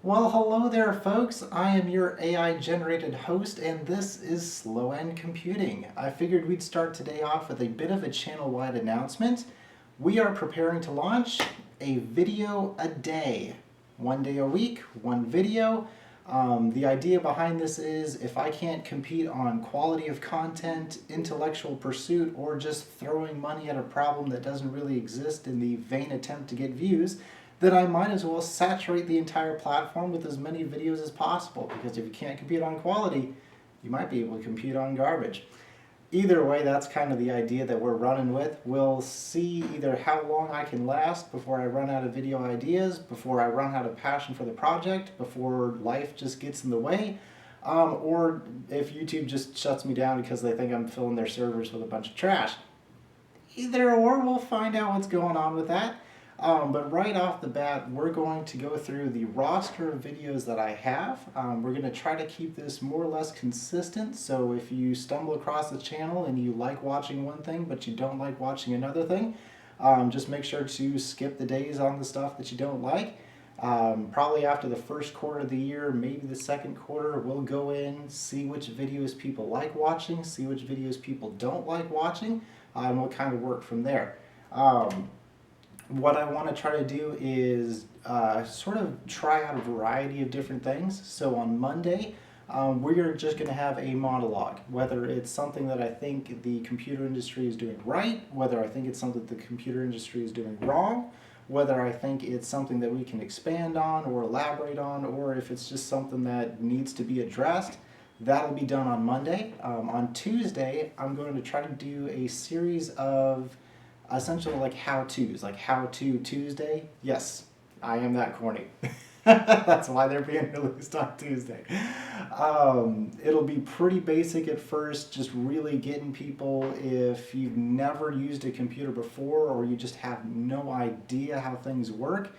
Well, hello there, folks. I am your AI-generated host, and this is Slow End Computing. I figured we'd start today off with a bit of a channel-wide announcement. We are preparing to launch a video a day. 1 day a week, one video. The idea behind this is if I can't compete on quality of content, intellectual pursuit, or just throwing money at a problem that doesn't really exist in the vain attempt to get views, then I might as well saturate the entire platform with as many videos as possible, because if you can't compete on quality, you might be able to compete on garbage. Either way, that's kind of the idea that we're running with. We'll see either how long I can last before I run out of video ideas, before I run out of passion for the project, before life just gets in the way, or if YouTube just shuts me down because they think I'm filling their servers with a bunch of trash. Either or, we'll find out what's going on with that. But right off the bat, we're going to go through the roster of videos that I have. We're going to try to keep this more or less consistent, so if you stumble across the channel and you like watching one thing but you don't like watching another thing, just make sure to skip the days on the stuff that you don't like. Probably after the first quarter of the year, maybe the second quarter, we'll go in, see which videos people like watching, see which videos people don't like watching, and we'll kind of work from there. What I want to try to do is sort of try out a variety of different things. So on Monday, we're just going to have a monologue, whether it's something that I think the computer industry is doing right, whether I think it's something that the computer industry is doing wrong, whether I think it's something that we can expand on or elaborate on, or if it's just something that needs to be addressed. That'll be done on Monday. On Tuesday, I'm going to try to do a series of essentially like how-tos, like How-To Tuesday. Yes, I am that corny. That's why they're being released on Tuesday. It'll be pretty basic at first, just really getting people, if you've never used a computer before or you just have no idea how things work,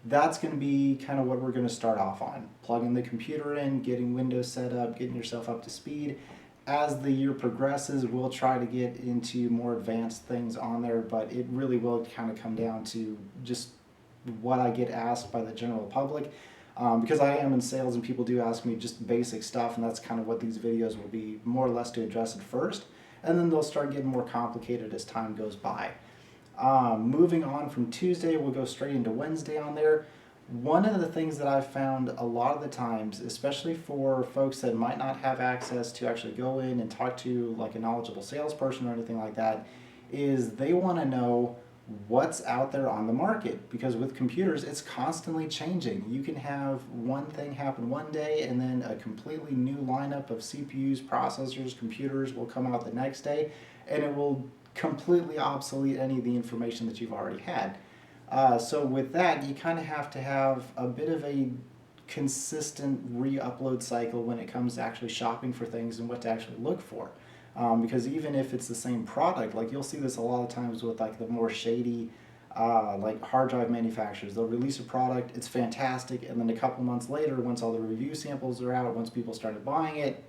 that's going to be kind of what we're going to start off on. Plugging the computer in, getting Windows set up, getting yourself up to speed. As the year progresses, we'll try to get into more advanced things on there, but it really will kind of come down to just what I get asked by the general public. Because I am in sales and people do ask me just basic stuff, and that's kind of what these videos will be, more or less to address it first, and then they'll start getting more complicated as time goes by. Moving on from Tuesday, we'll go straight into Wednesday on there. One of the things that I've found a lot of the times, especially for folks that might not have access to actually go in and talk to like a knowledgeable salesperson or anything like that, is they want to know what's out there on the market, because with computers it's constantly changing. You can have one thing happen one day and then a completely new lineup of CPUs, processors, computers will come out the next day, and it will completely obsolete any of the information that you've already had. So with that, you kind of have to have a bit of a consistent re-upload cycle when it comes to actually shopping for things and what to actually look for. Because even if it's the same product, like you'll see this a lot of times with like the more shady like hard drive manufacturers. They'll release a product, it's fantastic, and then a couple months later, once all the review samples are out, once people started buying it,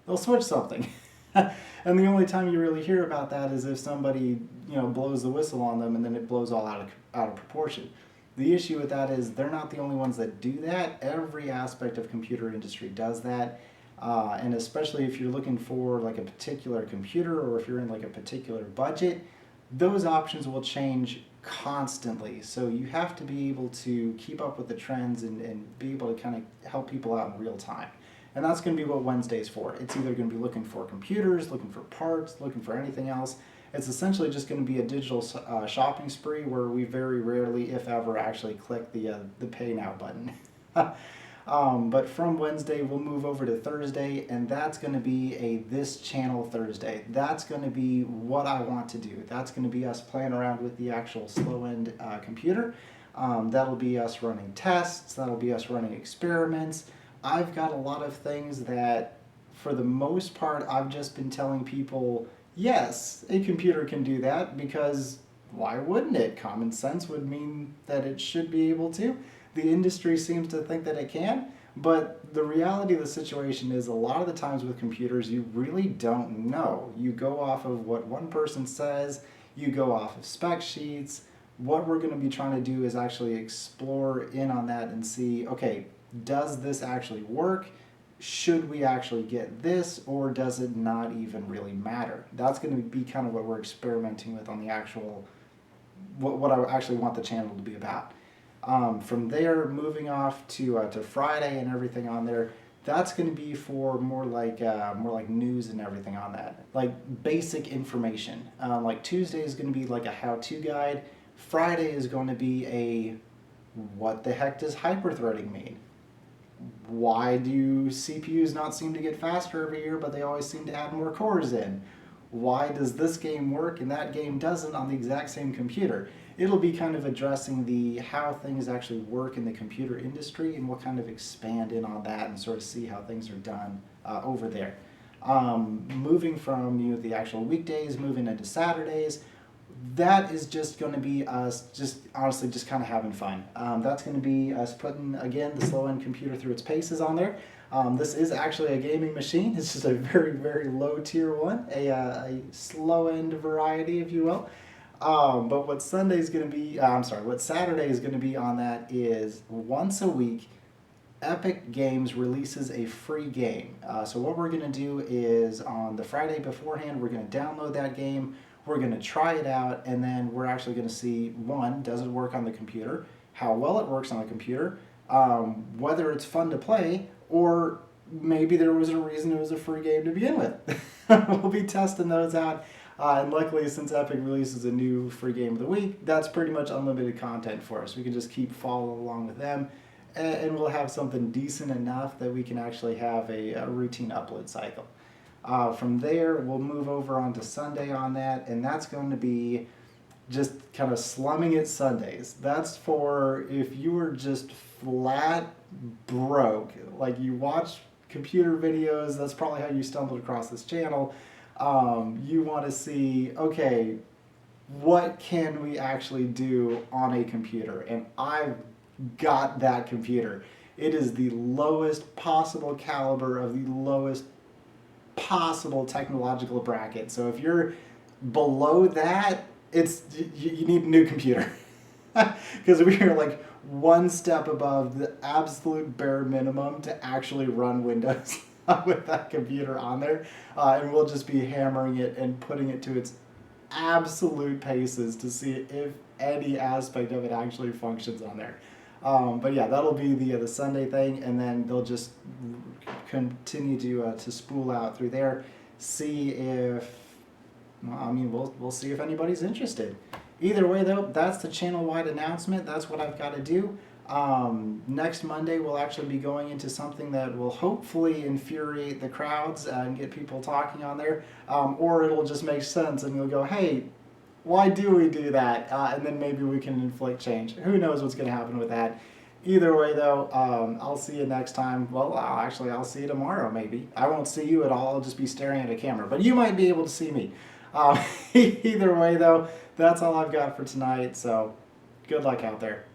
they'll switch something. And the only time you really hear about that is if somebody, blows the whistle on them and then it blows all out of proportion. The issue with that is they're not the only ones that do that. Every aspect of computer industry does that. And especially if you're looking for like a particular computer or if you're in like a particular budget, those options will change constantly. So you have to be able to keep up with the trends and be able to kind of help people out in real time. And that's going to be what Wednesday's for. It's either going to be looking for computers, looking for parts, looking for anything else. It's essentially just going to be a digital shopping spree where we very rarely, if ever, actually click the Pay Now button. But from Wednesday, we'll move over to Thursday, and that's going to be a This Channel Thursday. That's going to be what I want to do. That's going to be us playing around with the actual Slow End computer. That'll be us running tests. That'll be us running experiments. I've got a lot of things that, for the most part, I've just been telling people, yes, a computer can do that, because why wouldn't it? Common sense would mean that it should be able to. The industry seems to think that it can, but the reality of the situation is a lot of the times with computers, you really don't know. You go off of what one person says, you go off of spec sheets, what we're going to be trying to do is actually explore in on that and see, okay, does this actually work? Should we actually get this, or does it not even really matter? That's going to be kind of what we're experimenting with on the actual, what I actually want the channel to be about. From there, moving off to Friday and everything on there, that's going to be for more like news and everything on that, like basic information. Like Tuesday is going to be like a how-to guide. Friday is going to be a what the heck does hyperthreading mean? Why do CPUs not seem to get faster every year, but they always seem to add more cores in? Why does this game work and that game doesn't on the exact same computer? It'll be kind of addressing the how things actually work in the computer industry, and we'll kind of expand in on that and sort of see how things are done over there. Moving from the actual weekdays, moving into Saturdays, that is just going to be us just honestly just kind of having fun. That's going to be us putting, again, the slow end computer through its paces on there. This is actually a gaming machine. It's just a very, very low tier one, a slow end variety, if you will. But what Saturday is going to be on that is once a week, Epic Games releases a free game. So what we're going to do is on the Friday beforehand, we're going to download that game. We're going to try it out, and then we're actually going to see, one, does it work on the computer, how well it works on the computer, whether it's fun to play, or maybe there was a reason it was a free game to begin with. We'll be testing those out, and luckily, since Epic releases a new free game of the week, that's pretty much unlimited content for us. We can just keep following along with them, and we'll have something decent enough that we can actually have a routine upload cycle. From there, we'll move over onto Sunday on that, and that's going to be just kind of slumming it Sundays. That's for if you were just flat broke, like you watch computer videos, that's probably how you stumbled across this channel. You want to see, okay, what can we actually do on a computer? And I've got that computer. It is the lowest possible caliber of the lowest possible technological bracket. So if you're below that, you need a new computer. Because we are like one step above the absolute bare minimum to actually run Windows with that computer on there. And we'll just be hammering it and putting it to its absolute paces to see if any aspect of it actually functions on there. But yeah, that'll be the Sunday thing, and then they'll just continue to spool out through there. See if, we'll see if anybody's interested. Either way, though, that's the channel-wide announcement. That's what I've got to do. Next Monday, we'll actually be going into something that will hopefully infuriate the crowds and get people talking on there, or it'll just make sense, and you'll go, hey, why do we do that? And then maybe we can inflict change. Who knows what's going to happen with that. Either way, though, I'll see you next time. Well, I'll see you tomorrow, maybe. I won't see you at all. I'll just be staring at a camera. But you might be able to see me. Either way, though, that's all I've got for tonight. So good luck out there.